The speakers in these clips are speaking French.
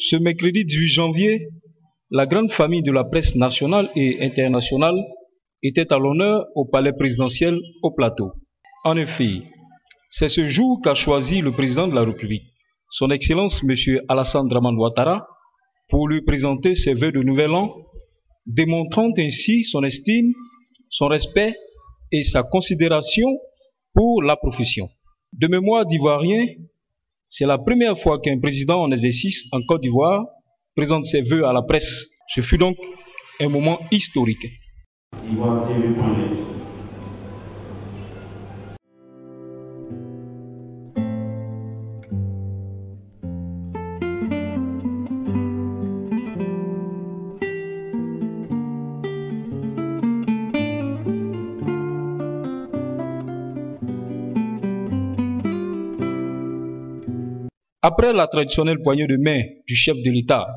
Ce mercredi 18 janvier, la grande famille de la presse nationale et internationale était à l'honneur au palais présidentiel au Plateau. En effet, c'est ce jour qu'a choisi le président de la République, son Excellence M. Alassane Dramane Ouattara, pour lui présenter ses vœux de nouvel an, démontrant ainsi son estime, son respect et sa considération pour la profession. De mémoire d'Ivoirien, c'est la première fois qu'un président en exercice en Côte d'Ivoire présente ses vœux à la presse. Ce fut donc un moment historique. Après la traditionnelle poignée de main du chef de l'État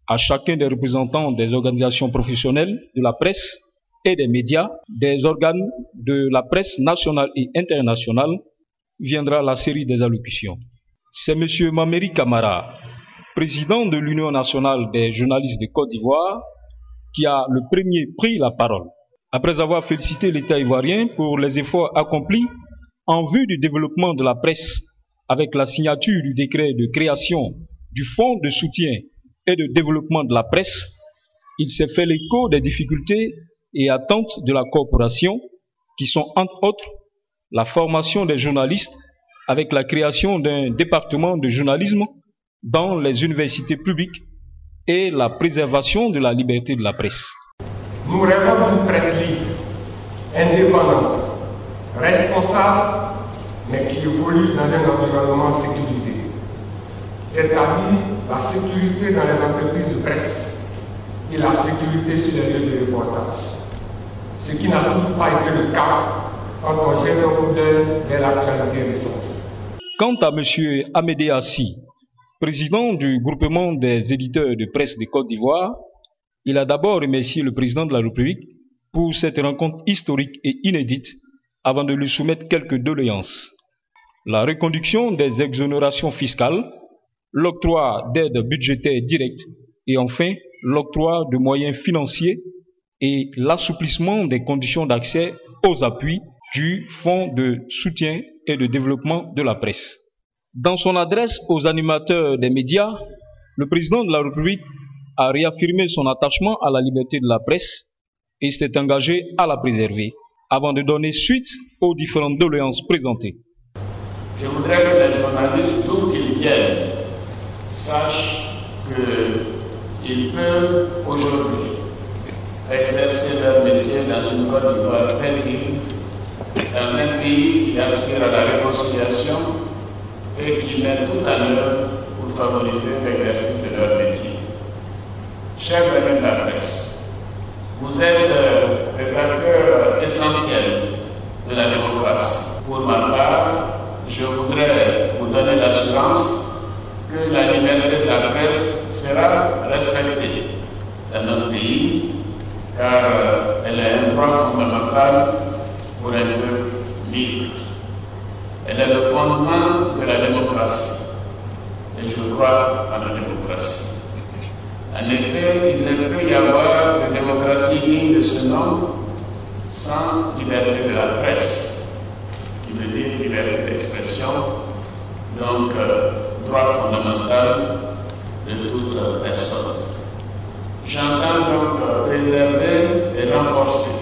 à chacun des représentants des organisations professionnelles de la presse et des médias, des organes de la presse nationale et internationale, viendra la série des allocutions. C'est M. Mameri Camara, président de l'Union nationale des journalistes de Côte d'Ivoire, qui a le premier pris la parole. Après avoir félicité l'État ivoirien pour les efforts accomplis en vue du développement de la presse, avec la signature du décret de création du Fonds de soutien et de développement de la presse, il s'est fait l'écho des difficultés et attentes de la corporation, qui sont entre autres la formation des journalistes avec la création d'un département de journalisme dans les universités publiques et la préservation de la liberté de la presse. Nous rêvons d'une presse libre, indépendante, responsable, mais qui évolue dans un environnement sécurisé. C'est-à-dire la sécurité dans les entreprises de presse et la sécurité sur les lieux de reportage. Ce qui n'a toujours pas été le cas quand on jette un coup d'œil vers l'actualité récente. Quant à M. Amédé Assi, président du groupement des éditeurs de presse de Côte d'Ivoire, il a d'abord remercié le président de la République pour cette rencontre historique et inédite avant de lui soumettre quelques doléances. La reconduction des exonérations fiscales, l'octroi d'aides budgétaires directes et enfin l'octroi de moyens financiers et l'assouplissement des conditions d'accès aux appuis du Fonds de soutien et de développement de la presse. Dans son adresse aux animateurs des médias, le président de la République a réaffirmé son attachement à la liberté de la presse et s'est engagé à la préserver, avant de donner suite aux différentes doléances présentées. Je voudrais que les journalistes, d'où qu'ils viennent, sachent qu'ils peuvent aujourd'hui exercer leur métier dans une Côte d'Ivoire paisible, dans un pays qui aspire à la réconciliation et qui met tout à l'heure pour favoriser l'exercice de leur métier. Chers amis de la presse, vous êtes des acteurs essentiels de la démocratie. Pour ma part, je voudrais vous donner l'assurance que la liberté de la presse sera respectée dans notre pays, car elle est un droit fondamental pour un peuple libre. Elle est le fondement de la démocratie, et je crois à la démocratie. En effet, il ne peut y avoir de démocratie digne de ce nom sans liberté de la presse, qui veut dire liberté d'expression, donc droit fondamental de toute personne. J'entends donc préserver et renforcer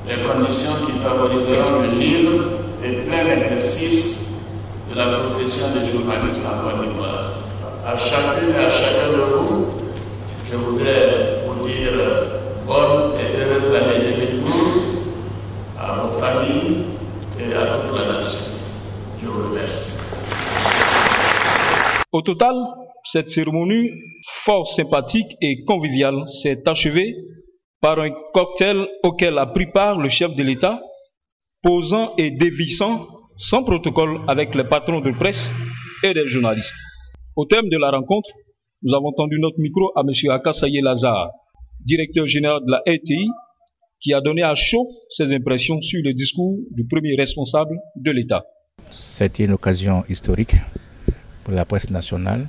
les conditions qui favoriseront le libre et plein exercice de la profession de journaliste en Côte d'Ivoire. À chacune et à chacun de vous, je voudrais vous dire bonne et heureuse année 2012 à vos familles et à toute la nation. Je vous remercie. Au total, cette cérémonie fort sympathique et conviviale s'est achevée par un cocktail auquel a pris part le chef de l'État, posant et dévissant sans protocole avec les patrons de presse et des journalistes. Au terme de la rencontre, nous avons tendu notre micro à M. Akasaye Lazare, directeur général de la RTI, qui a donné à chaud ses impressions sur le discours du premier responsable de l'État. C'était une occasion historique pour la presse nationale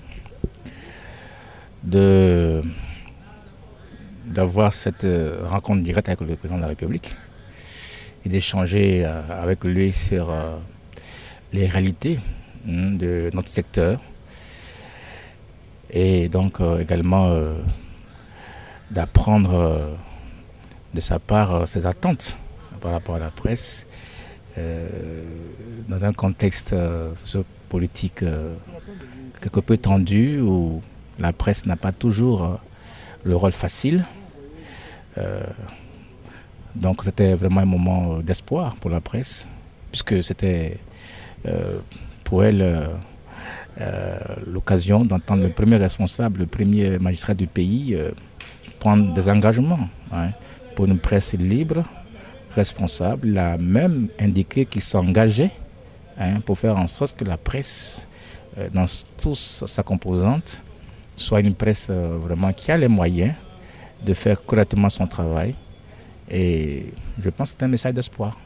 d'avoir cette rencontre directe avec le président de la République et d'échanger avec lui sur les réalités de notre secteur et donc également d'apprendre de sa part ses attentes par rapport à la presse dans un contexte sociopolitique quelque peu tendu où la presse n'a pas toujours le rôle facile. Donc c'était vraiment un moment d'espoir pour la presse, puisque c'était pour elle l'occasion d'entendre le premier responsable, le premier magistrat du pays prendre des engagements pour une presse libre, responsable. Il a même indiqué qu'il s'engageait pour faire en sorte que la presse, dans toute sa composante, soit une presse vraiment qui a les moyens de faire correctement son travail. Et je pense que c'est un message d'espoir.